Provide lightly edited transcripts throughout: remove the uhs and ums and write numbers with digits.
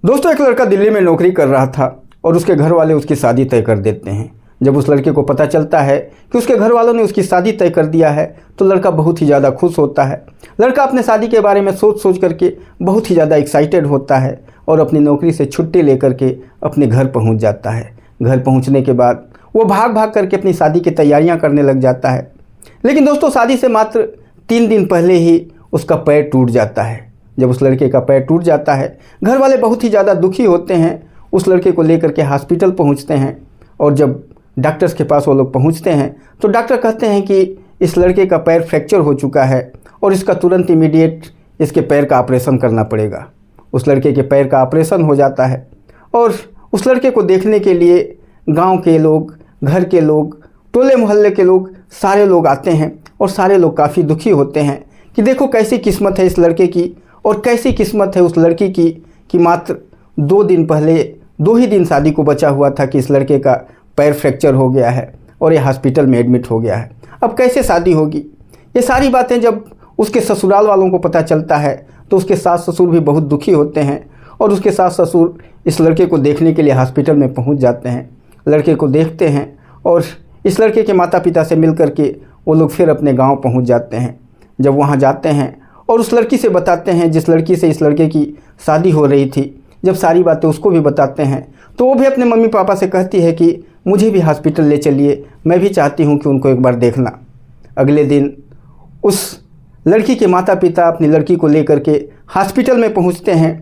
दोस्तों, एक लड़का दिल्ली में नौकरी कर रहा था और उसके घर वाले उसकी शादी तय कर देते हैं। जब उस लड़के को पता चलता है कि उसके घर वालों ने उसकी शादी तय कर दिया है तो लड़का बहुत ही ज़्यादा खुश होता है। लड़का अपने शादी के बारे में सोच सोच करके बहुत ही ज़्यादा एक्साइटेड होता है और अपनी नौकरी से छुट्टी लेकर के अपने घर पहुंच जाता है। घर पहुंचने के बाद वो भाग भाग करके अपनी शादी की तैयारियां करने लग जाता है। लेकिन दोस्तों, शादी से मात्र 3 दिन पहले ही उसका पैर टूट जाता है। जब उस लड़के का पैर टूट जाता है, घर वाले बहुत ही ज़्यादा दुखी होते हैं। उस लड़के को लेकर के हॉस्पिटल पहुंचते हैं और जब डॉक्टर्स के पास वो लोग पहुंचते हैं तो डॉक्टर कहते हैं कि इस लड़के का पैर फ्रैक्चर हो चुका है और इसका तुरंत इमीडिएट इसके पैर का ऑपरेशन करना पड़ेगा। उस लड़के के पैर का ऑपरेशन हो जाता है और उस लड़के को देखने के लिए गांव के लोग, घर के लोग, टोले मोहल्ले के लोग, सारे लोग आते हैं और सारे लोग काफ़ी दुखी होते हैं कि देखो कैसी किस्मत है इस लड़के की और कैसी किस्मत है उस लड़की की कि मात्र 2 दिन पहले 2 ही दिन शादी को बचा हुआ था कि इस लड़के का पैर फ्रैक्चर हो गया है और ये हॉस्पिटल में एडमिट हो गया है। अब कैसे शादी होगी? ये सारी बातें जब उसके ससुराल वालों को पता चलता है तो उसके सास ससुर भी बहुत दुखी होते हैं और उसके सास ससुर इस लड़के को देखने के लिए हॉस्पिटल में पहुंच जाते हैं। लड़के को देखते हैं और इस लड़के के माता पिता से मिल करके वो लोग फिर अपने गाँव पहुँच जाते हैं। जब वहाँ जाते हैं और उस लड़की से बताते हैं जिस लड़की से इस लड़के की शादी हो रही थी, जब सारी बातें उसको भी बताते हैं तो वो भी अपने मम्मी पापा से कहती है कि मुझे भी हॉस्पिटल ले चलिए, मैं भी चाहती हूँ कि उनको एक बार देखना। अगले दिन उस लड़की के माता पिता अपनी लड़की को लेकर के हॉस्पिटल में पहुँचते हैं।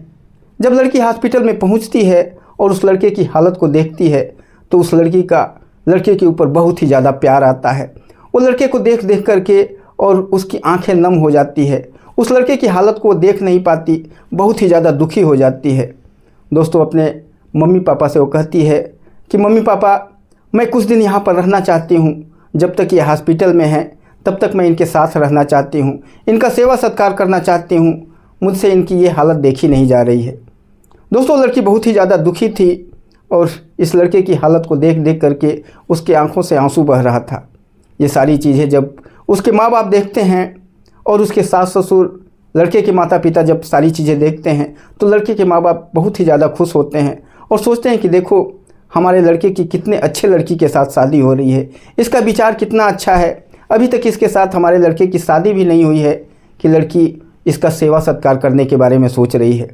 जब लड़की हॉस्पिटल में पहुँचती है और उस लड़के की हालत को देखती है तो उस लड़के के ऊपर बहुत ही ज़्यादा प्यार आता है। वो लड़के को देख देख करके और उसकी आंखें नम हो जाती है। उस लड़के की हालत को देख नहीं पाती, बहुत ही ज़्यादा दुखी हो जाती है। दोस्तों, अपने मम्मी पापा से वो कहती है कि मम्मी पापा, मैं कुछ दिन यहाँ पर रहना चाहती हूँ। जब तक ये हॉस्पिटल में हैं तब तक मैं इनके साथ रहना चाहती हूँ, इनका सेवा सत्कार करना चाहती हूँ। मुझसे इनकी ये हालत देखी नहीं जा रही है। दोस्तों, लड़की बहुत ही ज़्यादा दुखी थी और इस लड़के की हालत को देख देख करके उसकी आंखों से आंसू बह रहा था। ये सारी चीज़ें जब उसके माँ बाप देखते हैं और उसके सास ससुर, लड़के के माता पिता जब सारी चीज़ें देखते हैं तो लड़के के माँ बाप बहुत ही ज़्यादा खुश होते हैं और सोचते हैं कि देखो हमारे लड़के की कितने अच्छे लड़की के साथ शादी हो रही है, इसका विचार कितना अच्छा है। अभी तक इसके साथ हमारे लड़के की शादी भी नहीं हुई है कि लड़की इसका सेवा सत्कार करने के बारे में सोच रही है।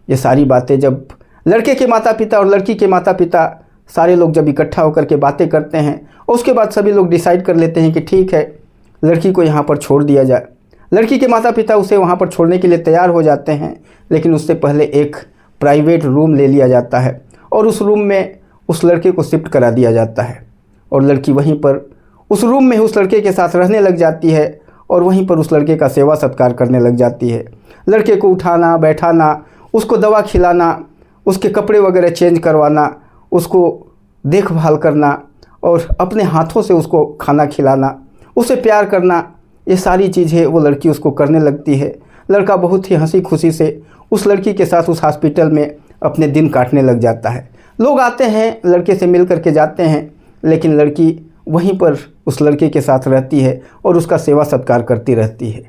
ये सारी बातें जब लड़के के माता पिता और लड़की के माता पिता सारे लोग जब इकट्ठा होकर के बातें करते हैं और उसके बाद सभी लोग डिसाइड कर लेते हैं कि ठीक है, लड़की को यहाँ पर छोड़ दिया जाए। लड़की के माता पिता उसे वहाँ पर छोड़ने के लिए तैयार हो जाते हैं, लेकिन उससे पहले एक प्राइवेट रूम ले लिया जाता है और उस रूम में उस लड़के को शिफ्ट करा दिया जाता है और लड़की वहीं पर उस रूम में उस लड़के के साथ रहने लग जाती है और वहीं पर उस लड़के का सेवा सत्कार करने लग जाती है। लड़के को उठाना, बैठाना, उसको दवा खिलाना, उसके कपड़े वगैरह चेंज करवाना, उसको देखभाल करना और अपने हाथों से उसको खाना खिलाना, उसे प्यार करना, ये सारी चीज़ें वो लड़की उसको करने लगती है। लड़का बहुत ही हंसी खुशी से उस लड़की के साथ उस हॉस्पिटल में अपने दिन काटने लग जाता है। लोग आते हैं, लड़के से मिल करके जाते हैं, लेकिन लड़की वहीं पर उस लड़के के साथ रहती है और उसका सेवा सत्कार करती रहती है।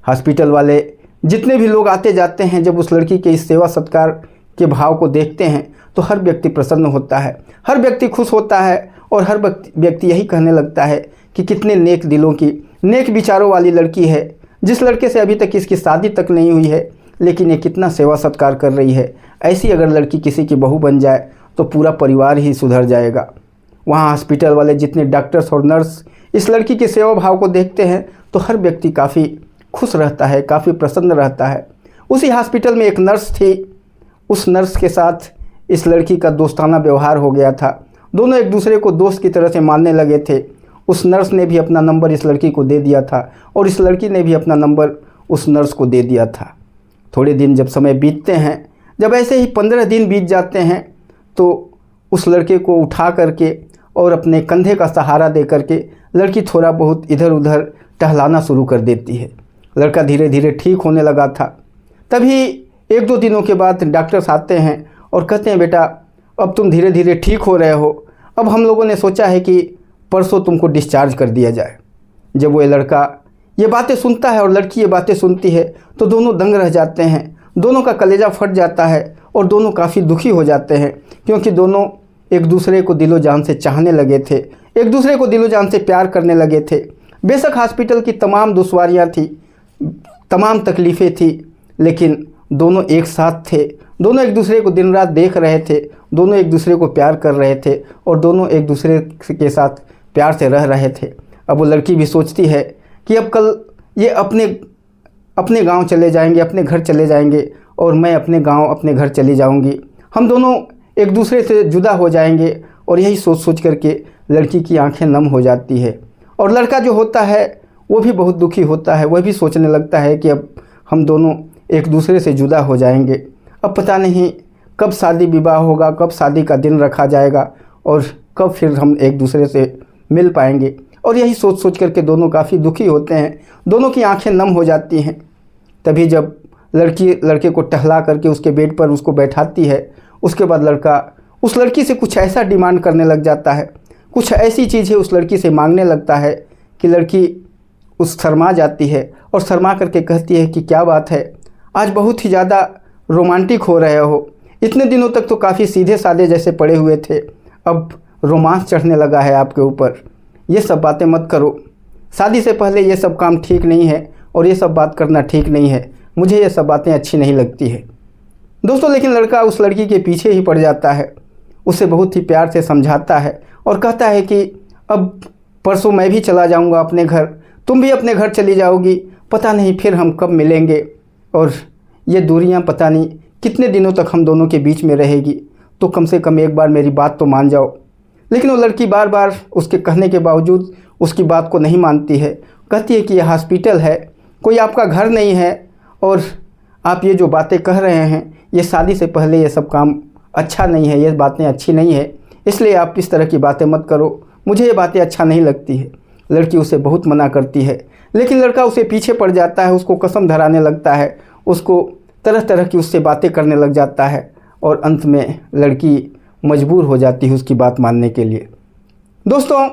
हॉस्पिटल वाले जितने भी लोग आते जाते हैं, जब उस लड़की के इस सेवा सत्कार के भाव को देखते हैं तो हर व्यक्ति प्रसन्न होता है, हर व्यक्ति खुश होता है और हर व्यक्ति यही कहने लगता है कि कितने नेक दिलों की, नेक विचारों वाली लड़की है। जिस लड़के से अभी तक इसकी शादी तक नहीं हुई है लेकिन ये कितना सेवा सत्कार कर रही है। ऐसी अगर लड़की किसी की बहू बन जाए तो पूरा परिवार ही सुधर जाएगा। वहाँ हॉस्पिटल वाले जितने डॉक्टर्स और नर्स इस लड़की के सेवा भाव को देखते हैं तो हर व्यक्ति काफ़ी खुश रहता है, काफ़ी प्रसन्न रहता है। उसी हॉस्पिटल में एक नर्स थी, उस नर्स के साथ इस लड़की का दोस्ताना व्यवहार हो गया था। दोनों एक दूसरे को दोस्त की तरह से मानने लगे थे। उस नर्स ने भी अपना नंबर इस लड़की को दे दिया था और इस लड़की ने भी अपना नंबर उस नर्स को दे दिया था। थोड़े दिन जब समय बीतते हैं, जब ऐसे ही 15 दिन बीत जाते हैं तो उस लड़के को उठा करके और अपने कंधे का सहारा दे करके लड़की थोड़ा बहुत इधर उधर टहलाना शुरू कर देती है। लड़का धीरे धीरे ठीक होने लगा था। तभी 1-2 दिनों के बाद डॉक्टर्स आते हैं और कहते हैं, बेटा अब तुम धीरे धीरे ठीक हो रहे हो, अब हम लोगों ने सोचा है कि परसों तुमको डिस्चार्ज कर दिया जाए। जब वो लड़का ये बातें सुनता है और लड़की ये बातें सुनती है तो दोनों दंग रह जाते हैं, दोनों का कलेजा फट जाता है और दोनों काफ़ी दुखी हो जाते हैं, क्योंकि दोनों एक दूसरे को दिलो जान से चाहने लगे थे, एक दूसरे को दिलो जान से प्यार करने लगे थे। बेशक हॉस्पिटल की तमाम दुश्वारियाँ थी, तमाम तकलीफ़ें थी, लेकिन दोनों एक साथ थे, दोनों एक दूसरे को दिन रात देख रहे थे, दोनों एक दूसरे को प्यार कर रहे थे और दोनों एक दूसरे के साथ प्यार से रह रहे थे। अब वो लड़की भी सोचती है कि अब कल ये अपने गांव चले जाएंगे, अपने घर चले जाएंगे और मैं अपने गांव अपने घर चली जाऊंगी, हम दोनों एक दूसरे से जुदा हो जाएंगे। और यही सोच सोच करके लड़की की आंखें नम हो जाती है और लड़का जो होता है वो भी बहुत दुखी होता है। वह भी सोचने लगता है कि अब हम दोनों एक दूसरे से जुदा हो जाएंगे, अब पता नहीं कब शादी विवाह होगा, कब शादी का दिन रखा जाएगा और कब फिर हम एक दूसरे से मिल पाएंगे। और यही सोच सोच करके दोनों काफ़ी दुखी होते हैं, दोनों की आंखें नम हो जाती हैं। तभी जब लड़की लड़के को टहला करके उसके बेड पर उसको बैठाती है, उसके बाद लड़का उस लड़की से कुछ ऐसा डिमांड करने लग जाता है, कुछ ऐसी चीज़ें उस लड़की से मांगने लगता है कि लड़की उस शर्मा जाती है और शर्मा करके कहती है कि क्या बात है, आज बहुत ही ज़्यादा रोमांटिक हो रहे हो, इतने दिनों तक तो काफ़ी सीधे साधे जैसे पड़े हुए थे, अब रोमांस चढ़ने लगा है आपके ऊपर, ये सब बातें मत करो, शादी से पहले ये सब काम ठीक नहीं है और ये सब बात करना ठीक नहीं है, मुझे ये सब बातें अच्छी नहीं लगती है। दोस्तों लेकिन लड़का उस लड़की के पीछे ही पड़ जाता है, उसे बहुत ही प्यार से समझाता है और कहता है कि अब परसों मैं भी चला जाऊंगा अपने घर, तुम भी अपने घर चली जाओगी, पता नहीं फिर हम कब मिलेंगे और ये दूरियां पता नहीं कितने दिनों तक हम दोनों के बीच में रहेगी, तो कम से कम एक बार मेरी बात तो मान जाओ। लेकिन वो लड़की बार बार उसके कहने के बावजूद उसकी बात को नहीं मानती है, कहती है कि यह हॉस्पिटल है, कोई आपका घर नहीं है और आप ये जो बातें कह रहे हैं ये शादी से पहले ये सब काम अच्छा नहीं है, ये बातें अच्छी नहीं है, इसलिए आप इस तरह की बातें मत करो, मुझे ये बातें अच्छा नहीं लगती है। लड़की उसे बहुत मना करती है, लेकिन लड़का उसे पीछे पड़ जाता है, उसको कसम धराने लगता है, उसको तरह तरह की उससे बातें करने लग जाता है और अंत में लड़की मजबूर हो जाती है उसकी बात मानने के लिए। दोस्तों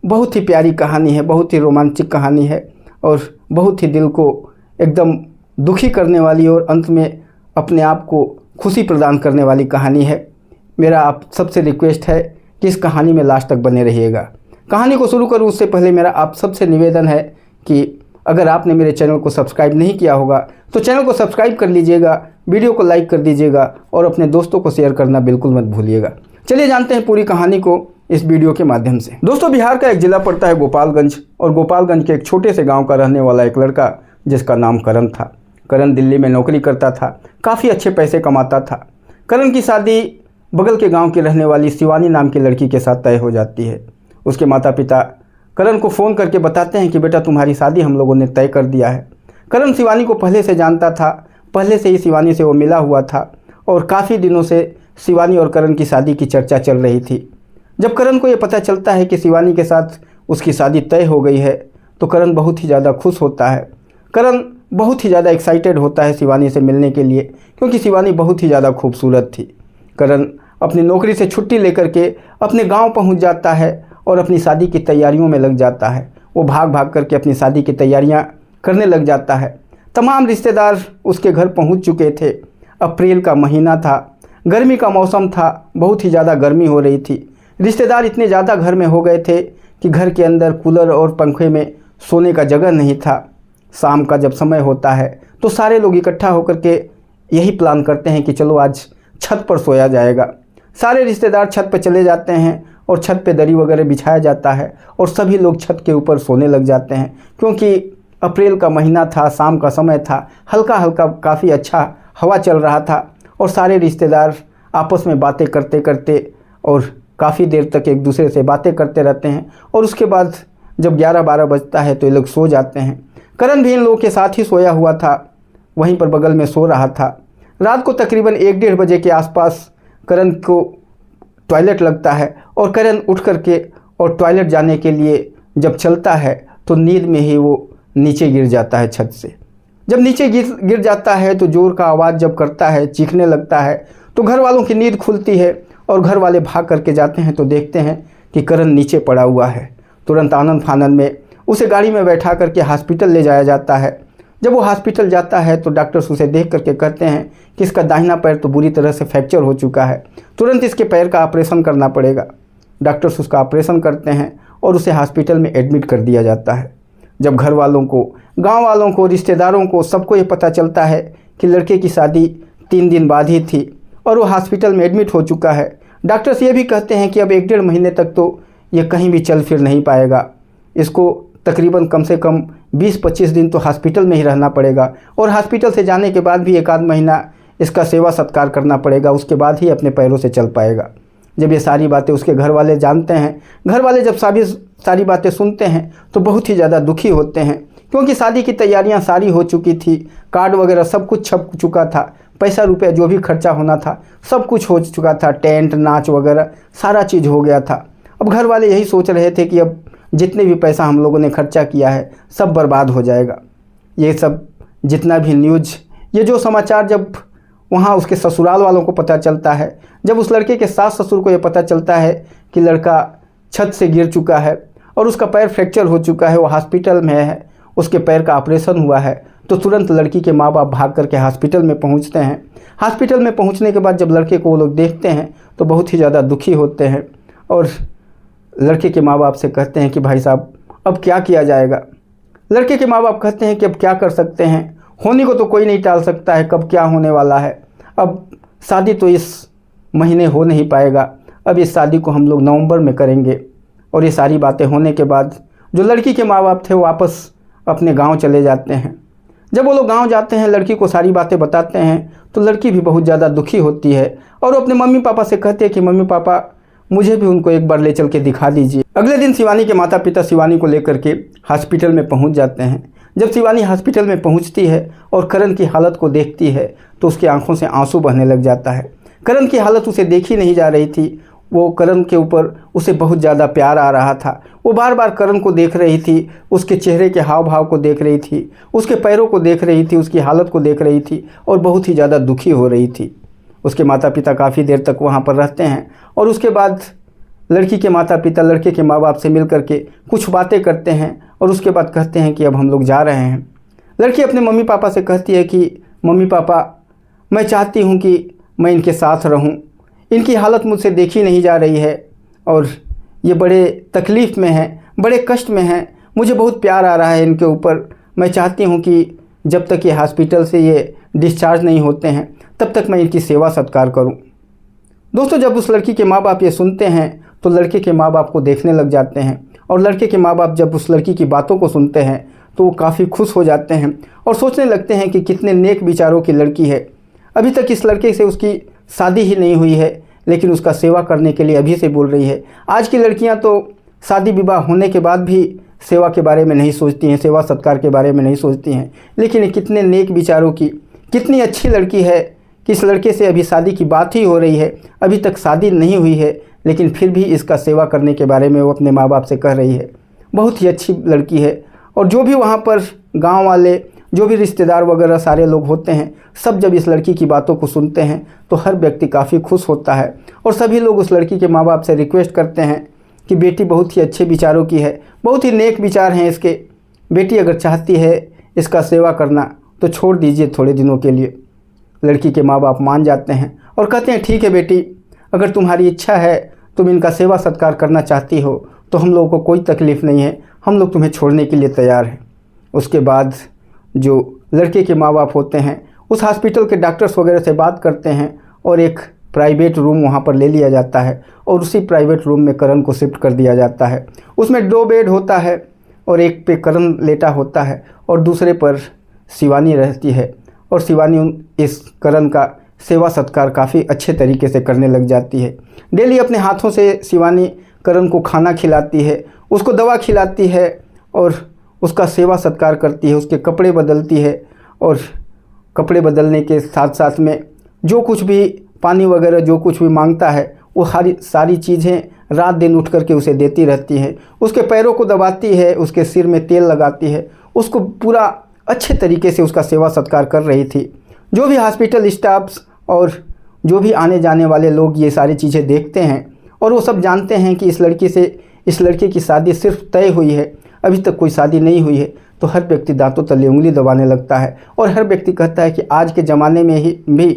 बहुत ही प्यारी कहानी है, बहुत ही रोमांचक कहानी है और बहुत ही दिल को एकदम दुखी करने वाली और अंत में अपने आप को खुशी प्रदान करने वाली कहानी है। मेरा आप सबसे रिक्वेस्ट है कि इस कहानी में लास्ट तक बने रहिएगा। कहानी को शुरू करूँ उससे पहले मेरा आप सबसे निवेदन है कि अगर आपने मेरे चैनल को सब्सक्राइब नहीं किया होगा तो चैनल को सब्सक्राइब कर लीजिएगा, वीडियो को लाइक कर दीजिएगा और अपने दोस्तों को शेयर करना बिल्कुल मत भूलिएगा। चलिए जानते हैं पूरी कहानी को इस वीडियो के माध्यम से। दोस्तों बिहार का एक ज़िला पड़ता है गोपालगंज और गोपालगंज के एक छोटे से गाँव का रहने वाला एक लड़का जिसका नाम करण था। करण दिल्ली में नौकरी करता था, काफ़ी अच्छे पैसे कमाता था। करण की शादी बगल के गांव की रहने वाली शिवानी नाम की लड़की के साथ तय हो जाती है। उसके माता पिता करण को फ़ोन करके बताते हैं कि बेटा तुम्हारी शादी हम लोगों ने तय कर दिया है। करण शिवानी को पहले से जानता था, पहले से ही शिवानी से वो मिला हुआ था और काफ़ी दिनों से शिवानी और करण की शादी की चर्चा चल रही थी। जब करण को ये पता चलता है कि शिवानी के साथ उसकी शादी तय हो गई है तो करण बहुत ही ज़्यादा खुश होता है। करण बहुत ही ज़्यादा एक्साइटेड होता है शिवानी से मिलने के लिए, क्योंकि शिवानी बहुत ही ज़्यादा खूबसूरत थी। करण अपनी नौकरी से छुट्टी लेकर के अपने गांव पहुंच जाता है और अपनी शादी की तैयारियों में लग जाता है। वो भाग भाग करके अपनी शादी की तैयारियां करने लग जाता है। तमाम रिश्तेदार उसके घर पहुंच चुके थे। अप्रैल का महीना था, गर्मी का मौसम था, बहुत ही ज़्यादा गर्मी हो रही थी। रिश्तेदार इतने ज़्यादा घर में हो गए थे कि घर के अंदर कूलर और पंखे में सोने का जगह नहीं था। शाम का जब समय होता है तो सारे लोग इकट्ठा होकर के यही प्लान करते हैं कि चलो आज छत पर सोया जाएगा। सारे रिश्तेदार छत पर चले जाते हैं और छत पे दरी वगैरह बिछाया जाता है और सभी लोग छत के ऊपर सोने लग जाते हैं, क्योंकि अप्रैल का महीना था, शाम का समय था, हल्का हल्का काफ़ी अच्छा हवा चल रहा था और सारे रिश्तेदार आपस में बातें करते करते और काफ़ी देर तक एक दूसरे से बातें करते रहते हैं और उसके बाद जब 11-12 बजता है तो ये लोग सो जाते हैं। करण भी इन लोगों के साथ ही सोया हुआ था, वहीं पर बगल में सो रहा था। रात को तकरीबन 1-1:30 बजे के आसपास करण को टॉयलेट लगता है और करण उठ करके और टॉयलेट जाने के लिए जब चलता है तो नींद में ही वो नीचे गिर जाता है छत से। जब नीचे गिर जाता है तो ज़ोर का आवाज़ जब करता है, चीखने लगता है, तो घर वालों की नींद खुलती है और घर वाले भाग करके जाते हैं तो देखते हैं कि करण नीचे पड़ा हुआ है। तुरंत आनंद फानंद में उसे गाड़ी में बैठा करके हॉस्पिटल ले जाया जाता है। जब वो हॉस्पिटल जाता है तो डॉक्टर्स उसे देख करके कहते हैं कि इसका दाहिना पैर तो बुरी तरह से फ्रैक्चर हो चुका है, तुरंत इसके पैर का ऑपरेशन करना पड़ेगा। डॉक्टर्स उसका ऑपरेशन करते हैं और उसे हॉस्पिटल में एडमिट कर दिया जाता है। जब घर वालों को, गांव वालों को, रिश्तेदारों को, सबको ये पता चलता है कि लड़के की शादी 3 दिन बाद ही थी और वो हॉस्पिटल में एडमिट हो चुका है, डॉक्टर्स ये भी कहते हैं कि अब 1-1.5 महीने तक तो ये कहीं भी चल फिर नहीं पाएगा, इसको तकरीबन कम से कम 20-25 दिन तो हॉस्पिटल में ही रहना पड़ेगा और हॉस्पिटल से जाने के बाद भी 1-आध महीना इसका सेवा सत्कार करना पड़ेगा, उसके बाद ही अपने पैरों से चल पाएगा। जब ये सारी बातें उसके घर वाले जानते हैं, घर वाले जब सारी बातें सुनते हैं तो बहुत ही ज़्यादा दुखी होते हैं, क्योंकि शादी की तैयारियां सारी हो चुकी थी, कार्ड वगैरह सब कुछ छप चुका था, पैसा रुपया जो भी खर्चा होना था सब कुछ हो चुका था, टेंट नाच वगैरह सारा चीज़ हो गया था। अब घर वाले यही सोच रहे थे कि अब जितने भी पैसा हम लोगों ने खर्चा किया है सब बर्बाद हो जाएगा। ये सब जितना भी न्यूज़, ये जो समाचार जब वहाँ उसके ससुराल वालों को पता चलता है, जब उस लड़के के सास ससुर को ये पता चलता है कि लड़का छत से गिर चुका है और उसका पैर फ्रैक्चर हो चुका है, वो हॉस्पिटल में है, उसके पैर का ऑपरेशन हुआ है, तो तुरंत लड़की के माँ बाप भाग करके हॉस्पिटल में पहुँचते हैं। हॉस्पिटल में पहुँचने के बाद जब लड़के को वो लोग देखते हैं तो बहुत ही ज़्यादा दुखी होते हैं और लड़के के माँ बाप से कहते हैं कि भाई साहब अब क्या किया जाएगा। लड़के के माँ बाप कहते हैं कि अब क्या कर सकते हैं, होने को तो कोई नहीं टाल सकता है, कब क्या होने वाला है, अब शादी तो इस महीने हो नहीं पाएगा, अब इस शादी को हम लोग नवंबर में करेंगे। और ये सारी बातें होने के बाद जो लड़की के माँ बाप थे वो वापस अपने गांव चले जाते हैं। जब वो लोग गांव जाते हैं, लड़की को सारी बातें बताते हैं तो लड़की भी बहुत ज़्यादा दुखी होती है और वो अपने मम्मी पापा से कहते हैं कि मम्मी पापा मुझे भी उनको एक बार ले चल के दिखा दीजिए। अगले दिन शिवानी के माता पिता शिवानी को लेकर के हॉस्पिटल में पहुंच जाते हैं। जब शिवानी हॉस्पिटल में पहुंचती है और करण की हालत को देखती है तो उसकी आंखों से आंसू बहने लग जाता है। करण की हालत उसे देखी नहीं जा रही थी, वो करण के ऊपर उसे बहुत ज़्यादा प्यार आ रहा था, वो बार बार करण को देख रही थी, उसके चेहरे के हाव भाव को देख रही थी, उसके पैरों को देख रही थी, उसकी हालत को देख रही थी और बहुत ही ज़्यादा दुखी हो रही थी। उसके माता पिता काफ़ी देर तक वहाँ पर रहते हैं और उसके बाद लड़की के माता पिता लड़के के माँ बाप से मिल करके कुछ बातें करते हैं और उसके बाद कहते हैं कि अब हम लोग जा रहे हैं। लड़की अपने मम्मी पापा से कहती है कि मम्मी पापा मैं चाहती हूँ कि मैं इनके साथ रहूँ, इनकी हालत मुझसे देखी नहीं जा रही है और ये बड़े तकलीफ़ में हैं, बड़े कष्ट में हैं, मुझे बहुत प्यार आ रहा है इनके ऊपर, मैं चाहती हूँ कि जब तक ये हॉस्पिटल से ये डिस्चार्ज नहीं होते हैं तब तक मैं इनकी सेवा सत्कार करूँ। दोस्तों, जब उस लड़की के माँ बाप ये सुनते हैं तो लड़के के माँ बाप को देखने लग जाते हैं और लड़के के माँ बाप जब उस लड़की की बातों को सुनते हैं तो वो काफ़ी खुश हो जाते हैं और सोचने लगते हैं कि कितने नेक विचारों की लड़की है। अभी तक इस लड़के से उसकी शादी ही नहीं हुई है लेकिन उसका सेवा करने के लिए अभी से बोल रही है। आज की लड़कियां तो शादी विवाह होने के बाद भी सेवा के बारे में नहीं सोचती हैं, सेवा सत्कार के बारे में नहीं सोचती हैं, लेकिन ये कितने नेक विचारों की, कितनी अच्छी लड़की है कि इस लड़के से अभी शादी की बात ही हो रही है, अभी तक शादी नहीं हुई है लेकिन फिर भी इसका सेवा करने के बारे में वो अपने माँ बाप से कह रही है। बहुत ही अच्छी लड़की है और जो भी वहाँ पर गांव वाले, जो भी रिश्तेदार वगैरह सारे लोग होते हैं, सब जब इस लड़की की बातों को सुनते हैं तो हर व्यक्ति काफ़ी खुश होता है और सभी लोग उस लड़की के माँ बाप से रिक्वेस्ट करते हैं कि बेटी बहुत ही अच्छे विचारों की है, बहुत ही नेक विचार हैं इसके, बेटी अगर चाहती है इसका सेवा करना तो छोड़ दीजिए थोड़े दिनों के लिए। लड़की के माँ बाप मान जाते हैं और कहते हैं ठीक है बेटी, अगर तुम्हारी इच्छा है, तुम इनका सेवा सत्कार करना चाहती हो तो हम लोगों को कोई तकलीफ़ नहीं है, हम लोग तुम्हें छोड़ने के लिए तैयार हैं। उसके बाद जो लड़के के माँ बाप होते हैं उस हॉस्पिटल के डॉक्टर्स वगैरह से बात करते हैं और एक प्राइवेट रूम वहाँ पर ले लिया जाता है और उसी प्राइवेट रूम में करण को शिफ्ट कर दिया जाता है। उसमें 2 बेड होता है और एक पे करण लेटा होता है और दूसरे पर शिवानी रहती है और शिवानी इस करण का सेवा सत्कार काफ़ी अच्छे तरीके से करने लग जाती है। डेली अपने हाथों से शिवानी करण को खाना खिलाती है, उसको दवा खिलाती है और उसका सेवा सत्कार करती है, उसके कपड़े बदलती है और कपड़े बदलने के साथ साथ में जो कुछ भी पानी वगैरह जो कुछ भी मांगता है वो सारी चीज़ें रात दिन उठ करके उसे देती रहती हैं। उसके पैरों को दबाती है, उसके सिर में तेल लगाती है, उसको पूरा अच्छे तरीके से उसका सेवा सत्कार कर रही थी। जो भी हॉस्पिटल स्टाफ्स और जो भी आने जाने वाले लोग ये सारी चीज़ें देखते हैं और वो सब जानते हैं कि इस लड़की की शादी सिर्फ तय हुई है, अभी तक कोई शादी नहीं हुई है, तो हर व्यक्ति दांतों तले उंगली दबाने लगता है और हर व्यक्ति कहता है कि आज के ज़माने में ही भी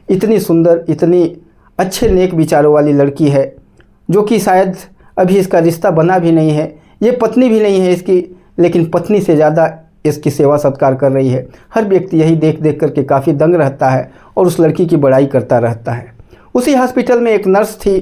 इतनी सुंदर, इतनी अच्छे नेक विचारों वाली लड़की है, जो कि शायद अभी इसका रिश्ता बना भी नहीं है, ये पत्नी भी नहीं है इसकी, लेकिन पत्नी से ज़्यादा इसकी सेवा सत्कार कर रही है। हर व्यक्ति यही देख देख करके काफ़ी दंग रहता है और उस लड़की की बड़ाई करता रहता है। उसी हॉस्पिटल में एक नर्स थी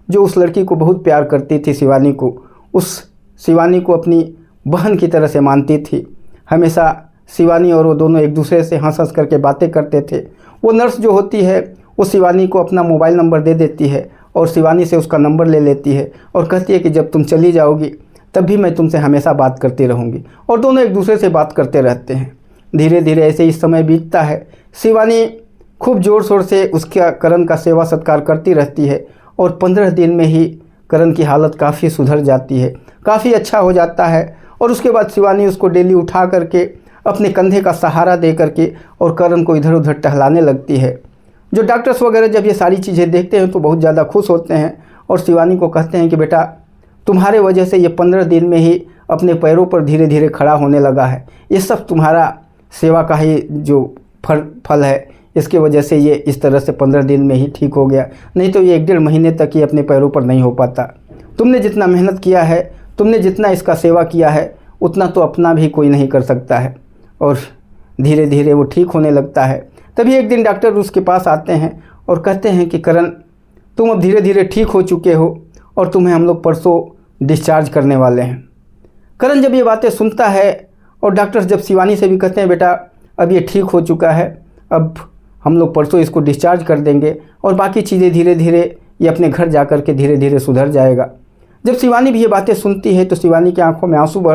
जो उस लड़की को बहुत प्यार करती थी, शिवानी को। उस शिवानी को अपनी बहन की तरह से मानती थी। हमेशा शिवानी और वो दोनों एक दूसरे से हंस हंस करके बातें करते थे। वो नर्स जो होती है वो शिवानी को अपना मोबाइल नंबर दे देती है और शिवानी से उसका नंबर ले लेती है और कहती है कि जब तुम चली जाओगी तब भी मैं तुमसे हमेशा बात करती रहूँगी। और दोनों एक दूसरे से बात करते रहते हैं। धीरे धीरे ऐसे ही समय बीतता है। शिवानी खूब ज़ोर शोर से उसका करण का सेवा सत्कार करती रहती है और 15 दिन में ही करण की हालत काफ़ी सुधर जाती है, काफ़ी अच्छा हो जाता है। और उसके बाद शिवानी उसको डेली उठा करके अपने कंधे का सहारा दे करके और करण को इधर उधर टहलाने लगती है। जो डॉक्टर्स वगैरह जब ये सारी चीज़ें देखते हैं तो बहुत ज़्यादा खुश होते हैं और शिवानी को कहते हैं कि बेटा, तुम्हारे वजह से ये 15 दिन में ही अपने पैरों पर धीरे धीरे खड़ा होने लगा है। ये सब तुम्हारा सेवा का ही जो फल है, इसके वजह से ये इस तरह से 15 दिन में ही ठीक हो गया, नहीं तो ये 1-1.5 महीने तक ही अपने पैरों पर नहीं हो पाता। तुमने जितना मेहनत किया है, तुमने जितना इसका सेवा किया है, उतना तो अपना भी कोई नहीं कर सकता है। और धीरे धीरे वो ठीक होने लगता है। तभी एक दिन डॉक्टर उसके पास आते हैं और कहते हैं कि करण, तुम अब धीरे धीरे ठीक हो चुके हो और तुम्हें हम लोग परसों डिस्चार्ज करने वाले हैं। करण जब ये बातें सुनता है और डॉक्टर जब शिवानी से भी कहते हैं बेटा अब ये ठीक हो चुका है, अब हम लोग परसों इसको डिस्चार्ज कर देंगे और बाकी चीज़ें धीरे धीरे ये अपने घर जा कर के धीरे धीरे सुधर जाएगा। जब शिवानी भी ये बातें सुनती है तो शिवानी की आंखों में आंसू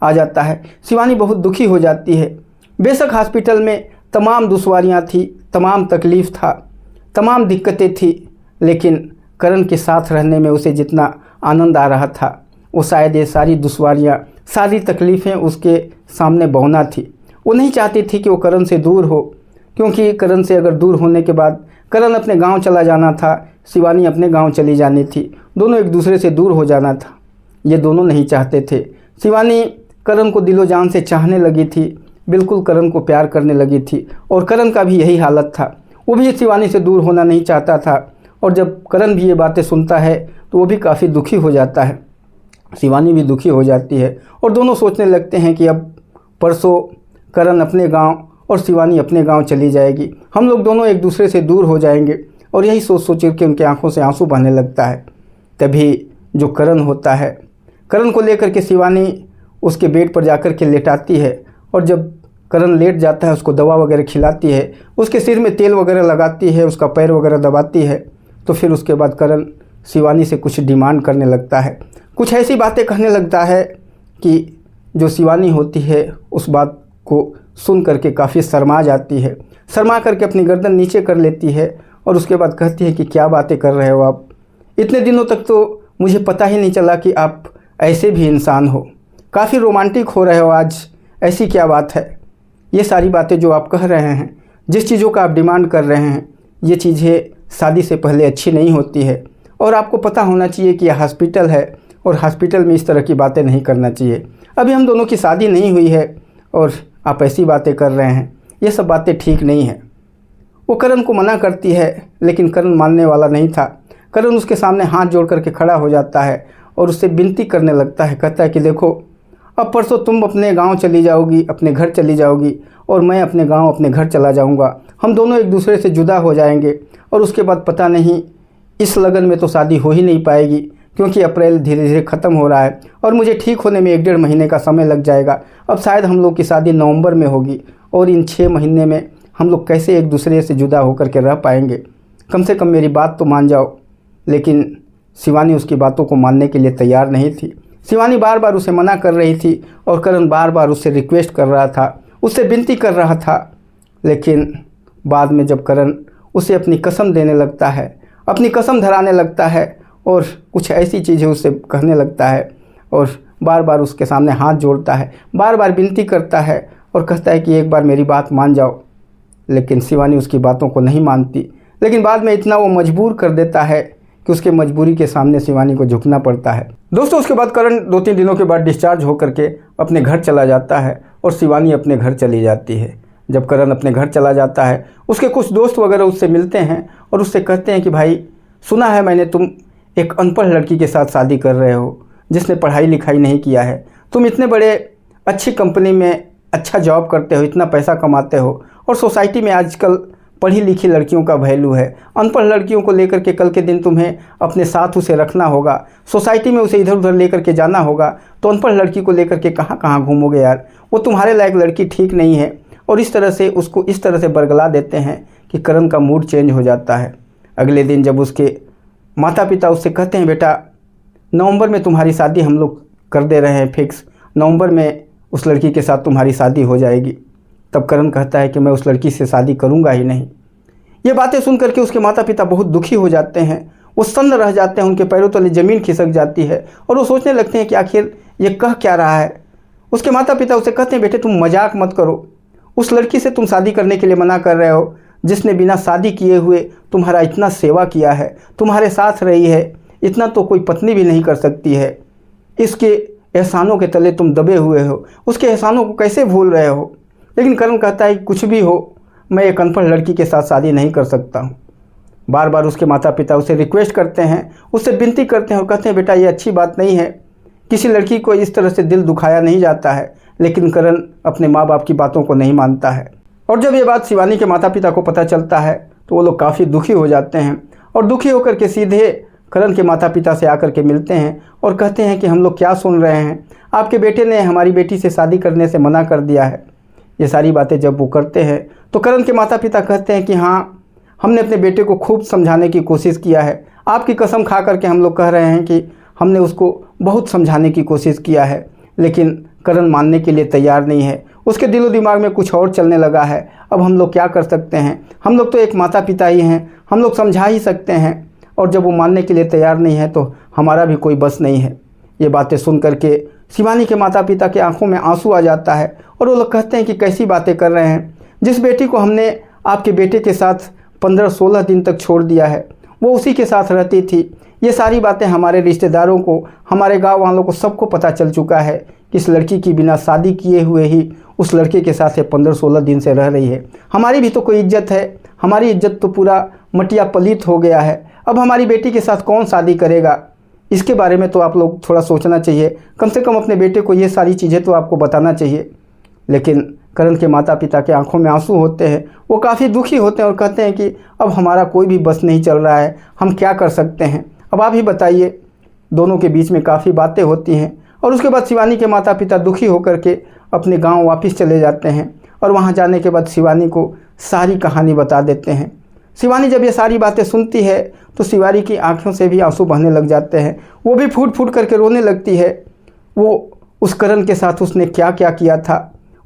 आ जाता है। शिवानी बहुत दुखी हो जाती है। बेशक हॉस्पिटल में तमाम दुश्वारियाँ थी, तमाम तकलीफ़ था, तमाम दिक्कतें थी, लेकिन करण के साथ रहने में उसे जितना आनंद आ रहा था वो शायद ये सारी दुश्वारियाँ, सारी तकलीफ़ें उसके सामने बौना थी। वो नहीं चाहती थी कि वो करण से दूर हो, क्योंकि करण से अगर दूर होने के बाद करण अपने गांव चला जाना था, शिवानी अपने गांव चली जानी थी, दोनों एक दूसरे से दूर हो जाना था। ये दोनों नहीं चाहते थे। शिवानी करण को दिलो जान से चाहने लगी थी, बिल्कुल करण को प्यार करने लगी थी और करण का भी यही हालत था। वो भी शिवानी से दूर होना नहीं चाहता था और जब करण भी ये बातें सुनता है तो वो भी काफ़ी दुखी हो जाता है। शिवानी भी दुखी हो जाती है और दोनों सोचने लगते हैं कि अब परसों करण अपने गांव और शिवानी अपने गांव चली जाएगी, हम लोग दोनों एक दूसरे से दूर हो जाएंगे। और यही सोच सोच के उनकी आंखों से आंसू बहने लगता है। तभी जो करण होता है, करण को लेकर के शिवानी उसके बेड पर जाकर के लेटाती है और जब करण लेट जाता है उसको दवा वगैरह खिलाती है, उसके सिर में तेल वगैरह लगाती है, उसका पैर वगैरह दबाती है। तो फिर उसके बाद करण शिवानी से कुछ डिमांड करने लगता है, कुछ ऐसी बातें कहने लगता है कि जो शिवानी होती है उस बात को सुन करके काफ़ी शर्मा जाती है, शर्मा करके अपनी गर्दन नीचे कर लेती है और उसके बाद कहती है कि क्या बातें कर रहे हो आप, इतने दिनों तक तो मुझे पता ही नहीं चला कि आप ऐसे भी इंसान हो, काफ़ी रोमांटिक हो रहे हो आज, ऐसी क्या बात है। ये सारी बातें जो आप कह रहे हैं, जिस चीज़ों का आप डिमांड कर रहे हैं, ये चीज़ें शादी से पहले अच्छी नहीं होती है और आपको पता होना चाहिए कि यह हॉस्पिटल है और हॉस्पिटल में इस तरह की बातें नहीं करना चाहिए। अभी हम दोनों की शादी नहीं हुई है और आप ऐसी बातें कर रहे हैं, ये सब बातें ठीक नहीं है। वो करण को मना करती है लेकिन करण मानने वाला नहीं था। करण उसके सामने हाथ जोड़ करके खड़ा हो जाता है और उससे विनती करने लगता है, कहता है कि देखो अब परसों तुम अपने गांव चली जाओगी, अपने घर चली जाओगी और मैं अपने गांव अपने घर चला जाऊंगा, हम दोनों एक दूसरे से जुदा हो जाएंगे और उसके बाद पता नहीं इस लगन में तो शादी हो ही नहीं पाएगी, क्योंकि अप्रैल धीरे धीरे ख़त्म हो रहा है और मुझे ठीक होने में 1-1.5 महीने का समय लग जाएगा। अब शायद हम लोग की शादी नवंबर में होगी और इन 6 महीने में हम लोग कैसे एक दूसरे से जुदा होकर के रह पाएंगे, कम से कम मेरी बात तो मान जाओ। लेकिन शिवानी उसकी बातों को मानने के लिए तैयार नहीं थी। शिवानी बार बार उसे मना कर रही थी और करण बार बार उससे रिक्वेस्ट कर रहा था, उससे विनती कर रहा था। लेकिन बाद में जब करण उसे अपनी कसम देने लगता है, अपनी कसम धराने लगता है और कुछ ऐसी चीज़ें उससे कहने लगता है और बार बार उसके सामने हाथ जोड़ता है, बार बार विनती करता है और कहता है कि एक बार मेरी बात मान जाओ। लेकिन शिवानी उसकी बातों को नहीं मानती, लेकिन बाद में इतना वो मजबूर कर देता है कि उसके मजबूरी के सामने शिवानी को झुकना पड़ता है। दोस्तों उसके बाद करण 2-3 दिनों के बाद डिस्चार्ज होकर के अपने घर चला जाता है और शिवानी अपने घर चली जाती है। जब करण अपने घर चला जाता है, उसके कुछ दोस्त वगैरह उससे मिलते हैं और उससे कहते हैं कि भाई सुना है मैंने तुम एक अनपढ़ लड़की के साथ शादी कर रहे हो, जिसने पढ़ाई लिखाई नहीं किया है। तुम इतने बड़े अच्छी कंपनी में अच्छा जॉब करते हो, इतना पैसा कमाते हो, और सोसाइटी में आजकल पढ़ी लिखी लड़कियों का वैल्यू है। अनपढ़ लड़कियों को लेकर के कल के दिन तुम्हें अपने साथ उसे रखना होगा, सोसाइटी में उसे इधर उधर लेकर के जाना होगा, तो अनपढ़ लड़की को लेकर के कहाँ कहाँ घूमोगे यार, वो तुम्हारे लायक लड़की ठीक नहीं है। और इस तरह से उसको इस तरह से बरगला देते हैं कि करण का मूड चेंज हो जाता है। अगले दिन जब उसके माता पिता उससे कहते हैं बेटा नवंबर में तुम्हारी शादी हम लोग कर दे रहे हैं फिक्स, नवंबर में उस लड़की के साथ तुम्हारी शादी हो जाएगी, तब करण कहता है कि मैं उस लड़की से शादी करूंगा ही नहीं। ये बातें सुन करके उसके माता पिता बहुत दुखी हो जाते हैं, वो सन्न रह जाते हैं, उनके पैरों तले ज़मीन खिसक जाती है और वो सोचने लगते हैं कि आखिर ये कह क्या रहा है। उसके माता पिता उसे कहते हैं बेटे तुम मजाक मत करो, उस लड़की से तुम शादी करने के लिए मना कर रहे हो जिसने बिना शादी किए हुए तुम्हारा इतना सेवा किया है, तुम्हारे साथ रही है, इतना तो कोई पत्नी भी नहीं कर सकती है। इसके एहसानों के तले तुम दबे हुए हो, उसके एहसानों को कैसे भूल रहे हो। लेकिन करण कहता है कुछ भी हो, मैं एक अनपढ़ लड़की के साथ शादी नहीं कर सकता हूँ। बार बार उसके माता पिता उसे रिक्वेस्ट करते हैं, उससे विनती करते हैं और कहते हैं बेटा ये अच्छी बात नहीं है, किसी लड़की को इस तरह से दिल दुखाया नहीं जाता है। लेकिन करण अपने माँ बाप की बातों को नहीं मानता है। और जब ये बात शिवानी के माता पिता को पता चलता है तो वो लोग काफ़ी दुखी हो जाते हैं और दुखी होकर के सीधे करण के माता पिता से आकर के मिलते हैं और कहते हैं कि हम लोग क्या सुन रहे हैं, आपके बेटे ने हमारी बेटी से शादी करने से मना कर दिया है। ये सारी बातें जब वो करते हैं तो करण के माता पिता कहते हैं कि हाँ हमने अपने बेटे को खूब समझाने की कोशिश किया है, आपकी कसम खा करके हम लोग कह रहे हैं कि हमने उसको बहुत समझाने की कोशिश किया है, लेकिन करण मानने के लिए तैयार नहीं है, उसके दिलो दिमाग में कुछ और चलने लगा है। अब हम लोग क्या कर सकते हैं, हम लोग तो एक माता पिता ही हैं, हम लोग समझा ही सकते हैं, और जब वो मानने के लिए तैयार नहीं है तो हमारा भी कोई बस नहीं है। ये बातें सुन करके शिवानी के माता पिता के आंखों में आंसू आ जाता है और वो लोग कहते हैं कि कैसी बातें कर रहे हैं, जिस बेटी को हमने आपके बेटे के साथ 15-16 दिन तक छोड़ दिया है वो उसी के साथ रहती थी। ये सारी बातें हमारे रिश्तेदारों को, हमारे गांव वालों को सबको पता चल चुका है कि इस लड़की की बिना शादी किए हुए ही उस लड़के के साथ 15-16 दिन से रह रही है। हमारी भी तो कोई इज्जत है, हमारी इज्जत तो पूरा मटिया पलीत हो गया है, अब हमारी बेटी के साथ कौन शादी करेगा। इसके बारे में तो आप लोग थोड़ा सोचना चाहिए, कम से कम अपने बेटे को ये सारी चीज़ें तो आपको बताना चाहिए। लेकिन करण के माता पिता के आंखों में आंसू होते हैं, वो काफ़ी दुखी होते हैं और कहते हैं कि अब हमारा कोई भी बस नहीं चल रहा है, हम क्या कर सकते हैं, अब आप ही बताइए। दोनों के बीच में काफ़ी बातें होती हैं और उसके बाद शिवानी के माता पिता दुखी होकर के अपने गांव वापस चले जाते हैं और वहां जाने के बाद शिवानी को सारी कहानी बता देते हैं। शिवानी जब ये सारी बातें सुनती है तो शिवानी की आंखों से भी आंसू बहने लग जाते हैं, वो भी फूट फूट करके रोने लगती है। वो उस करण के साथ उसने क्या क्या किया था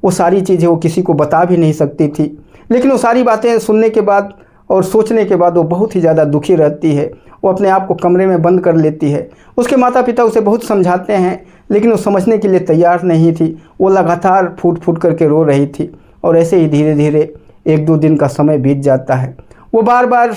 वो सारी चीज़ें वो किसी को बता भी नहीं सकती थी, लेकिन वो सारी बातें सुनने के बाद और सोचने के बाद वो बहुत ही ज़्यादा दुखी रहती है। वो अपने आप को कमरे में बंद कर लेती है। उसके माता पिता उसे बहुत समझाते हैं लेकिन वो समझने के लिए तैयार नहीं थी, वो लगातार फूट फूट करके रो रही थी। और ऐसे ही धीरे धीरे 1-2 दिन का समय बीत जाता है। वो बार बार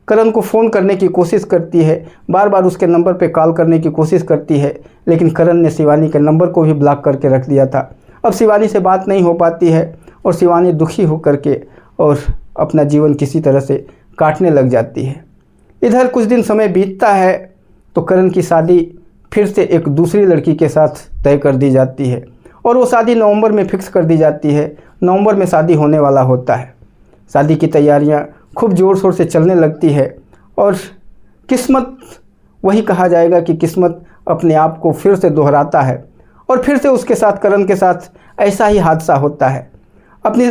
करण को फ़ोन करने की कोशिश करती है, बार बार उसके नंबर पे कॉल करने की कोशिश करती है, लेकिन करण ने शिवानी के नंबर को भी ब्लॉक करके रख दिया था। अब शिवानी से बात नहीं हो पाती है और शिवानी दुखी होकर के और अपना जीवन किसी तरह से काटने लग जाती है। इधर कुछ दिन समय बीतता है तो करण की शादी फिर से एक दूसरी लड़की के साथ तय कर दी जाती है और वो शादी नवंबर में फिक्स कर दी जाती है। नवंबर में शादी होने वाला होता है। शादी की तैयारियां खूब ज़ोर शोर से चलने लगती है और किस्मत, वही कहा जाएगा कि किस्मत अपने आप को फिर से दोहराता है और फिर से उसके साथ, करण के साथ ऐसा ही हादसा होता है।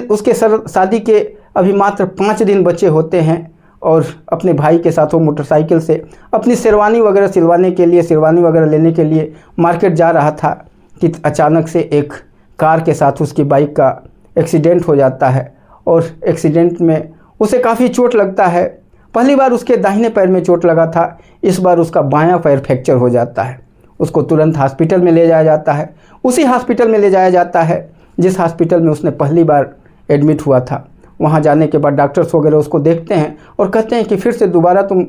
उसके शादी के अभी मात्र 5 दिन बचे होते हैं और अपने भाई के साथ वो मोटरसाइकिल से अपनी शेरवानी वगैरह सिलवाने के लिए, शेरवानी वगैरह लेने के लिए मार्केट जा रहा था कि अचानक से एक कार के साथ उसकी बाइक का एक्सीडेंट हो जाता है और एक्सीडेंट में उसे काफ़ी चोट लगता है। पहली बार उसके दाहिने पैर में चोट लगा था, इस बार उसका बायां पैर फ्रैक्चर हो जाता है। उसको तुरंत हॉस्पिटल में ले जाया जाता है, उसी हॉस्पिटल में ले जाया जाता है जिस हॉस्पिटल में उसने पहली बार एडमिट हुआ था। वहाँ जाने के बाद डॉक्टर्स वगैरह उसको देखते हैं और कहते हैं कि फिर से दोबारा तुम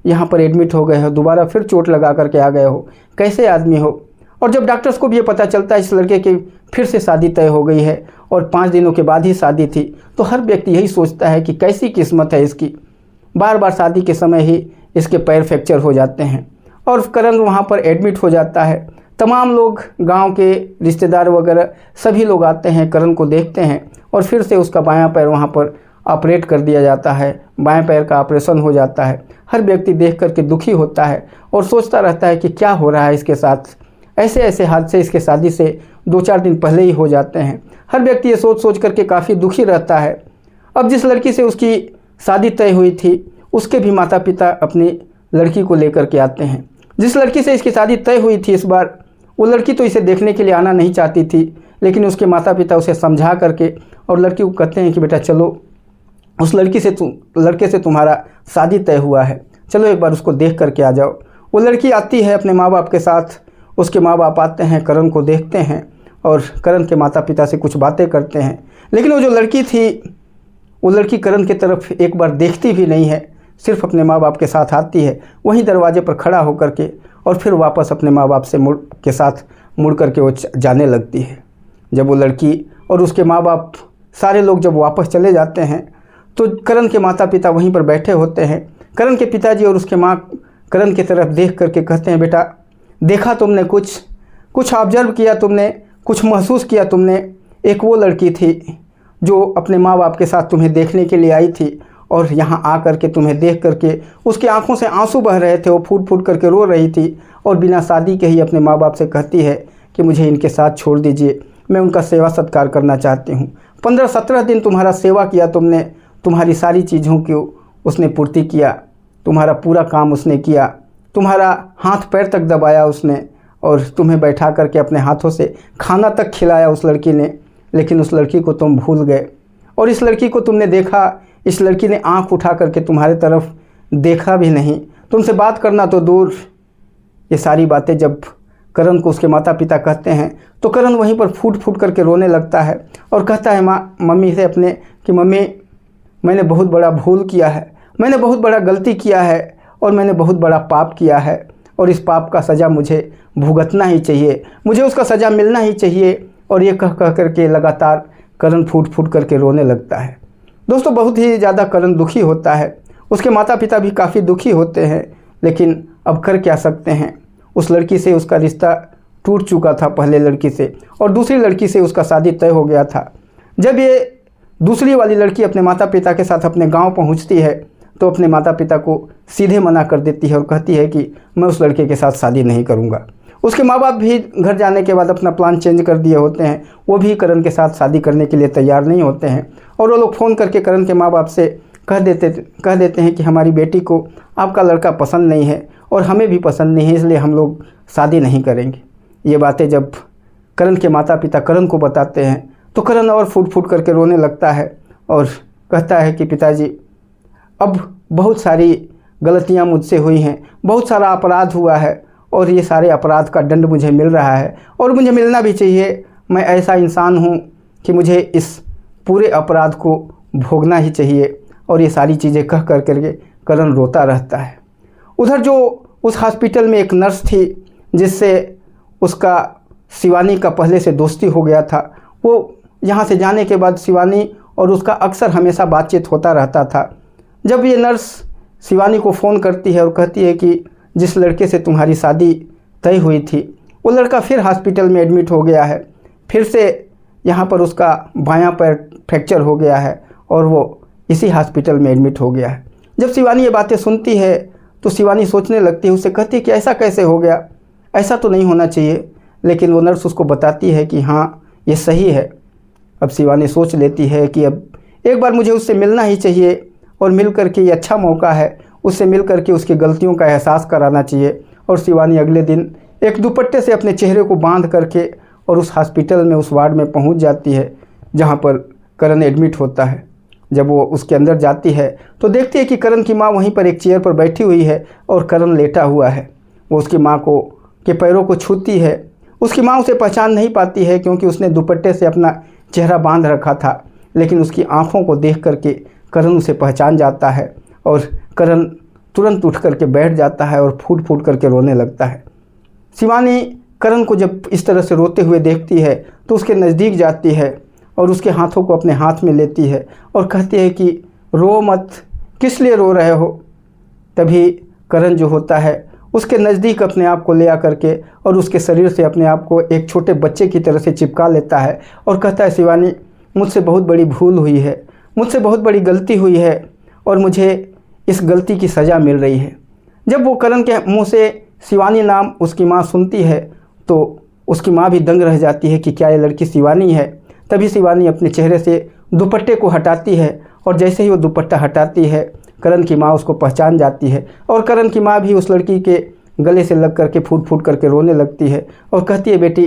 यहाँ पर एडमिट हो गए हो, दोबारा फिर चोट लगा करके आ गए हो, कैसे आदमी हो। और जब डॉक्टर्स को भी ये पता चलता है इस लड़के की फिर से शादी तय हो गई है और 5 दिनों के बाद ही शादी थी, तो हर व्यक्ति यही सोचता है कि कैसी किस्मत है इसकी, बार बार शादी के समय ही इसके पैर फ्रैक्चर हो जाते हैं। और करण वहाँ पर एडमिट हो जाता है। तमाम लोग, गांव के रिश्तेदार वगैरह सभी लोग आते हैं, करण को देखते हैं और फिर से उसका बायां पैर वहाँ पर ऑपरेट कर दिया जाता है, बाएं पैर का ऑपरेशन हो जाता है। हर व्यक्ति देख करके दुखी होता है और सोचता रहता है कि क्या हो रहा है इसके साथ, ऐसे ऐसे हादसे इसके शादी से 2-4 दिन पहले ही हो जाते हैं। हर व्यक्ति ये सोच सोच करके काफ़ी दुखी रहता है। अब जिस लड़की से उसकी शादी तय हुई थी उसके भी माता पिता अपनी लड़की को लेकर के आते हैं। जिस लड़की से इसकी शादी तय हुई थी इस बार, वो लड़की तो इसे देखने के लिए आना नहीं चाहती थी, लेकिन उसके माता पिता उसे समझा करके और लड़की को कहते हैं कि बेटा चलो, उस लड़के से तुम्हारा शादी तय हुआ है, चलो एक बार उसको देख करके आ जाओ। वो लड़की आती है अपने माँ बाप के साथ, उसके माँ बाप आते हैं, करण को देखते हैं और करण के माता पिता से कुछ बातें करते हैं। लेकिन वो जो लड़की थी, वो लड़की करण की तरफ एक बार देखती भी नहीं है, सिर्फ अपने माँ बाप के साथ आती है, वहीं दरवाजे पर खड़ा होकर के, और फिर वापस अपने माँ बाप से मुड़ करके वो जाने लगती है। जब वो लड़की और उसके माँ बाप सारे लोग जब वापस चले जाते हैं तो करण के माता पिता वहीं पर बैठे होते हैं। करण के पिताजी और उसके माँ करण की तरफ देख करके कहते हैं, बेटा देखा तुमने, कुछ ऑब्जर्व किया तुमने, कुछ महसूस किया तुमने। एक वो लड़की थी जो अपने माँ बाप के साथ तुम्हें देखने के लिए आई थी और यहाँ आ कर के तुम्हें देख करके उसकी आंखों से आंसू बह रहे थे, वो फूट फूट करके रो रही थी और बिना शादी के ही अपने माँ बाप से कहती है कि मुझे इनके साथ छोड़ दीजिए, मैं उनका सेवा सत्कार करना चाहती हूँ। 15-17 दिन तुम्हारा सेवा किया तुमने, तुम्हारी सारी चीज़ों की उसने पूर्ति किया, तुम्हारा पूरा काम उसने किया, तुम्हारा हाथ पैर तक दबाया उसने और तुम्हें बैठा करके अपने हाथों से खाना तक खिलाया उस लड़की ने। लेकिन उस लड़की को तुम भूल गए और इस लड़की को तुमने देखा, इस लड़की ने आंख उठा करके तुम्हारे तरफ देखा भी नहीं, तुमसे बात करना तो दूर। ये सारी बातें जब करण को उसके माता पिता कहते हैं तो करण वहीं पर फूट फूट करके रोने लगता है और कहता है मम्मी से अपने कि मम्मी, मैंने बहुत बड़ा भूल किया है, मैंने बहुत बड़ा गलती किया है और मैंने बहुत बड़ा पाप किया है और इस पाप का सज़ा मुझे भुगतना ही चाहिए, मुझे उसका सज़ा मिलना ही चाहिए। और ये कह करके लगातार करण फूट फूट करके रोने लगता है। दोस्तों, बहुत ही ज़्यादा करण दुखी होता है, उसके माता पिता भी काफ़ी दुखी होते हैं, लेकिन अब कर क्या सकते हैं। उस लड़की से उसका रिश्ता टूट चुका था पहले लड़की से, और दूसरी लड़की से उसका शादी तय हो गया था। जब ये दूसरी वाली लड़की अपने माता पिता के साथ अपने गांव पहुंचती है तो अपने माता पिता को सीधे मना कर देती है और कहती है कि मैं उस लड़के के साथ शादी नहीं करूंगा। उसके माँ बाप भी घर जाने के बाद अपना प्लान चेंज कर दिए होते हैं, वो भी करण के साथ शादी करने के लिए तैयार नहीं होते हैं और वो लोग फ़ोन करके करण के माँ बाप से कह देते हैं कि हमारी बेटी को आपका लड़का पसंद नहीं है और हमें भी पसंद नहीं है, इसलिए हम लोग शादी नहीं करेंगे। ये बातें जब करण के माता पिता करण को बताते हैं तो करण और फूट फूट करके रोने लगता है और कहता है कि पिताजी, अब बहुत सारी गलतियां मुझसे हुई हैं, बहुत सारा अपराध हुआ है और ये सारे अपराध का दंड मुझे मिल रहा है और मुझे मिलना भी चाहिए। मैं ऐसा इंसान हूँ कि मुझे इस पूरे अपराध को भोगना ही चाहिए। और ये सारी चीज़ें कह करके करण रोता रहता है। उधर जो उस हॉस्पिटल में एक नर्स थी जिससे उसका शिवानी का पहले से दोस्ती हो गया था, वो यहाँ से जाने के बाद शिवानी और उसका अक्सर हमेशा बातचीत होता रहता था। जब ये नर्स शिवानी को फ़ोन करती है और कहती है कि जिस लड़के से तुम्हारी शादी तय हुई थी वो लड़का फिर हॉस्पिटल में एडमिट हो गया है, फिर से यहाँ पर उसका बायां पैर फ्रैक्चर हो गया है और वो इसी हॉस्पिटल में एडमिट हो गया है। जब शिवानी ये बातें सुनती है तो शिवानी सोचने लगती है, उससे कहती है कि ऐसा कैसे हो गया, ऐसा तो नहीं होना चाहिए। लेकिन वो नर्स उसको बताती है कि हाँ ये सही है। अब शिवानी सोच लेती है कि अब एक बार मुझे उससे मिलना ही चाहिए और मिल करके ये अच्छा मौका है, उससे मिल करके उसकी गलतियों का एहसास कराना चाहिए। और शिवानी अगले दिन एक दुपट्टे से अपने चेहरे को बांध करके और उस हॉस्पिटल में, उस वार्ड में पहुंच जाती है जहां पर करण एडमिट होता है। जब वो उसके अंदर जाती है तो देखती है कि करण की माँ वहीं पर एक चेयर पर बैठी हुई है और करण लेटा हुआ है। वो उसकी माँ के पैरों को छूती है। उसकी माँ उसे पहचान नहीं पाती है क्योंकि उसने दुपट्टे से अपना चेहरा बांध रखा था, लेकिन उसकी आँखों को देख करके करण उसे पहचान जाता है और करण तुरंत उठ करके बैठ जाता है और फूट फूट करके रोने लगता है। शिवानी करण को जब इस तरह से रोते हुए देखती है तो उसके नज़दीक जाती है और उसके हाथों को अपने हाथ में लेती है और कहती है कि रो मत, किस लिए रो रहे हो। तभी करण जो होता है उसके नज़दीक अपने आप को ले आकर के और उसके शरीर से अपने आप को एक छोटे बच्चे की तरह से चिपका लेता है और कहता है शिवानी, मुझसे बहुत बड़ी भूल हुई है, मुझसे बहुत बड़ी गलती हुई है और मुझे इस गलती की सज़ा मिल रही है। जब वो करण के मुंह से शिवानी नाम उसकी माँ सुनती है तो उसकी माँ भी दंग रह जाती है कि क्या ये लड़की शिवानी है। तभी शिवानी अपने चेहरे से दुपट्टे को हटाती है और जैसे ही वो दुपट्टा हटाती है करण की माँ उसको पहचान जाती है और करण की माँ भी उस लड़की के गले से लग करके फूट फूट करके रोने लगती है और कहती है, बेटी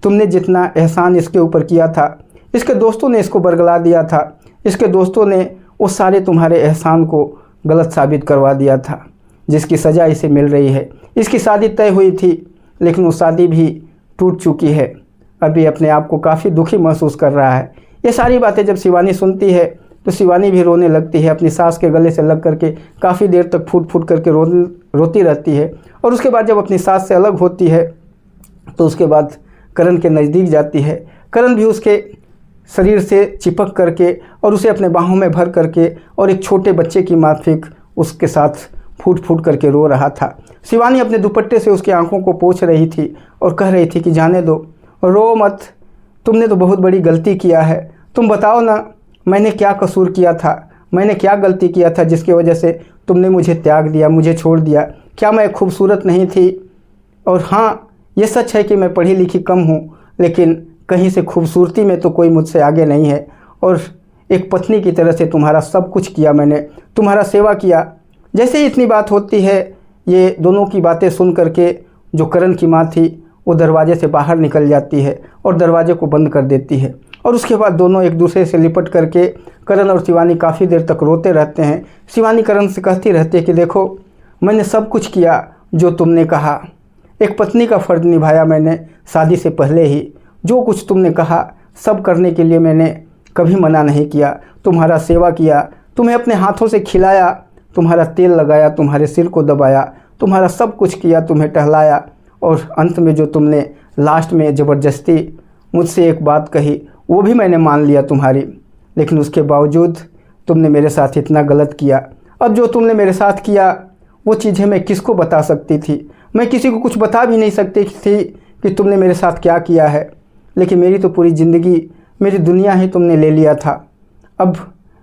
तुमने जितना एहसान इसके ऊपर किया था, इसके दोस्तों ने इसको बरगला दिया था, इसके दोस्तों ने वो सारे तुम्हारे एहसान को गलत साबित करवा दिया था, जिसकी सज़ा इसे मिल रही है। इसकी शादी तय हुई थी लेकिन वो शादी भी टूट चुकी है, अभी अपने आप को काफ़ी दुखी महसूस कर रहा है। ये सारी बातें जब शिवानी सुनती है तो शिवानी भी रोने लगती है, अपनी सास के गले से लग करके काफ़ी देर तक फूट फूट करके रोती रहती है। और उसके बाद जब अपनी सास से अलग होती है तो उसके बाद करण के नज़दीक जाती है। करण भी उसके शरीर से चिपक करके और उसे अपने बाहों में भर करके और एक छोटे बच्चे की माफिक उसके साथ फूट फूट करके रो रहा था। शिवानी अपने दुपट्टे से उसकी आंखों को पोंछ रही थी और कह रही थी कि जाने दो, रो मत, तुमने तो बहुत बड़ी गलती किया है। तुम बताओ ना, मैंने क्या कसूर किया था, मैंने क्या गलती किया था जिसकी वजह से तुमने मुझे त्याग दिया, मुझे छोड़ दिया। क्या मैं खूबसूरत नहीं थी? और हाँ, ये सच है कि मैं पढ़ी लिखी कम हूँ, लेकिन कहीं से खूबसूरती में तो कोई मुझसे आगे नहीं है। और एक पत्नी की तरह से तुम्हारा सब कुछ किया, मैंने तुम्हारा सेवा किया। जैसे ही इतनी बात होती है, ये दोनों की बातें सुन करके जो करण की माँ थी वो दरवाजे से बाहर निकल जाती है और दरवाजे को बंद कर देती है। और उसके बाद दोनों एक दूसरे से लिपट करके करण और शिवानी काफ़ी देर तक रोते रहते हैं। शिवानी करण से कहती रहती है कि देखो, मैंने सब कुछ किया जो तुमने कहा, एक पत्नी का फ़र्ज़ निभाया मैंने शादी से पहले ही। जो कुछ तुमने कहा सब करने के लिए मैंने कभी मना नहीं किया। तुम्हारा सेवा किया, तुम्हें अपने हाथों से खिलाया, तुम्हारा तेल लगाया, तुम्हारे सिर को दबाया, तुम्हारा सब कुछ किया, तुम्हें टहलाया। और अंत में जो तुमने लास्ट में ज़बरदस्ती मुझसे एक बात कही वो भी मैंने मान लिया तुम्हारी, लेकिन उसके बावजूद तुमने मेरे साथ इतना गलत किया। अब जो तुमने मेरे साथ किया वो चीज़ें मैं किसको बता सकती थी? मैं किसी को कुछ बता भी नहीं सकती थी कि तुमने मेरे साथ क्या किया है। लेकिन मेरी तो पूरी ज़िंदगी, मेरी दुनिया ही तुमने ले लिया था। अब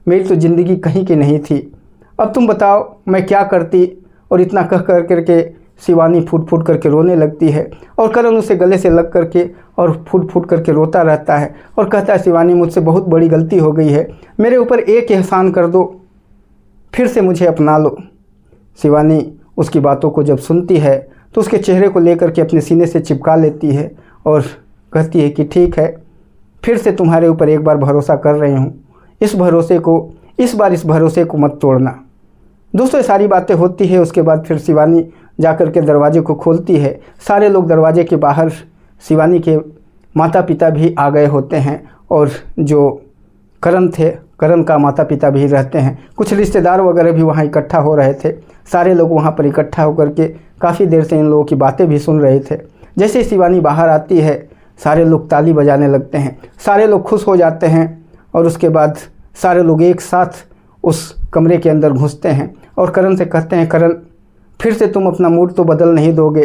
मेरी तो ज़िंदगी कहीं की नहीं थी। अब तुम बताओ मैं क्या करती? और इतना कह कर करके शिवानी फूट फूट करके रोने लगती है और करण उसे गले से लग करके और फूट फूट करके रोता रहता है और कहता है, शिवानी मुझसे बहुत बड़ी गलती हो गई है, मेरे ऊपर एक एहसान कर दो, फिर से मुझे अपना लो। शिवानी उसकी बातों को जब सुनती है तो उसके चेहरे को लेकर के अपने सीने से चिपका लेती है और कहती है कि ठीक है, फिर से तुम्हारे ऊपर एक बार भरोसा कर रही हूँ, इस भरोसे को मत तोड़ना। दोस्तों, ये सारी बातें होती है। उसके बाद फिर शिवानी जाकर के दरवाजे को खोलती है। सारे लोग दरवाजे के बाहर, शिवानी के माता पिता भी आ गए होते हैं और जो करण थे, करण का माता पिता भी रहते हैं, कुछ रिश्तेदार वगैरह भी वहाँ इकट्ठा हो रहे थे। सारे लोग वहाँ पर इकट्ठा होकर के काफ़ी देर से इन लोगों की बातें भी सुन रहे थे। जैसे ही शिवानी बाहर आती है सारे लोग ताली बजाने लगते हैं, सारे लोग खुश हो जाते हैं और उसके बाद सारे लोग एक साथ उस कमरे के अंदर घुसते हैं और करण से कहते हैं, करण फिर से तुम अपना मूड तो बदल नहीं दोगे?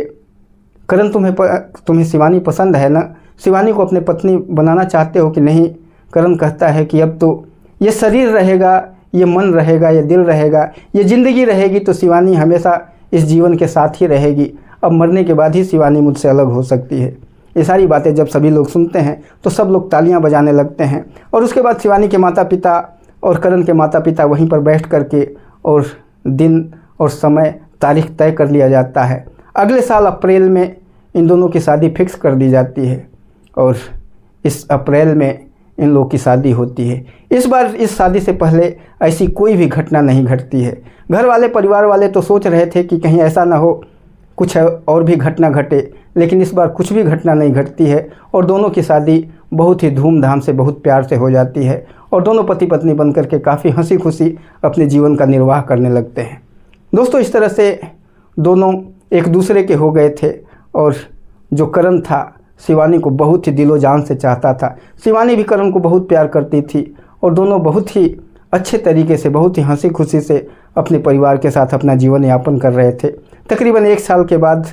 करण तुम्हें शिवानी पसंद है ना? शिवानी को अपने पत्नी बनाना चाहते हो कि नहीं? करण कहता है कि अब तो ये शरीर रहेगा, ये मन रहेगा, ये दिल रहेगा, ये ज़िंदगी रहेगी तो शिवानी हमेशा इस जीवन के साथ ही रहेगी। अब मरने के बाद ही शिवानी मुझसे अलग हो सकती है। ये सारी बातें जब सभी लोग सुनते हैं तो सब लोग तालियां बजाने लगते हैं और उसके बाद शिवानी के माता पिता और करण के माता पिता वहीं पर बैठ करके और दिन और समय तारीख तय कर लिया जाता है। अगले साल अप्रैल में इन दोनों की शादी फिक्स कर दी जाती है और इस अप्रैल में इन लोगों की शादी होती है। इस बार इस शादी से पहले ऐसी कोई भी घटना नहीं घटती है। घर वाले, परिवार वाले तो सोच रहे थे कि कहीं ऐसा ना हो कुछ और भी घटना घटे, लेकिन इस बार कुछ भी घटना नहीं घटती है और दोनों की शादी बहुत ही धूमधाम से, बहुत प्यार से हो जाती है और दोनों पति पत्नी बनकर के काफ़ी हंसी खुशी अपने जीवन का निर्वाह करने लगते हैं। दोस्तों इस तरह से दोनों एक दूसरे के हो गए थे और जो करण था शिवानी को बहुत ही दिलो जान से चाहता था। शिवानी भी करण को बहुत प्यार करती थी और दोनों बहुत ही अच्छे तरीके से, बहुत ही हंसी खुशी से अपने परिवार के साथ अपना जीवन यापन कर रहे थे। तकरीबन 1 साल के बाद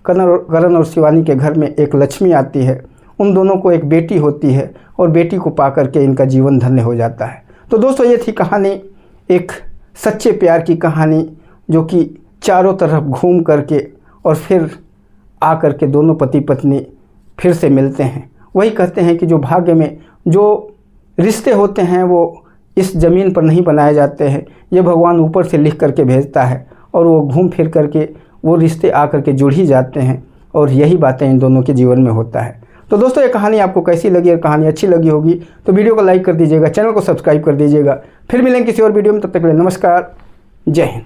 करण और शिवानी के घर में एक लक्ष्मी आती है। उन दोनों को एक बेटी होती है और बेटी को पा करके इनका जीवन धन्य हो जाता है। तो दोस्तों ये थी कहानी, एक सच्चे प्यार की कहानी जो कि चारों तरफ घूम करके और फिर आ करके दोनों पति पत्नी फिर से मिलते हैं। वही कहते हैं कि जो भाग्य में जो रिश्ते होते हैं वो इस ज़मीन पर नहीं बनाए जाते हैं, ये भगवान ऊपर से लिख करके भेजता है और वो घूम फिर करके वो रिश्ते आ करके जुड़ ही जाते हैं और यही बातें इन दोनों के जीवन में होता है। तो दोस्तों ये कहानी आपको कैसी लगी? अगर कहानी अच्छी लगी होगी तो वीडियो को लाइक कर दीजिएगा, चैनल को सब्सक्राइब कर दीजिएगा। फिर मिलेंगे किसी और वीडियो में, तब तक के लिए नमस्कार, जय हिंद।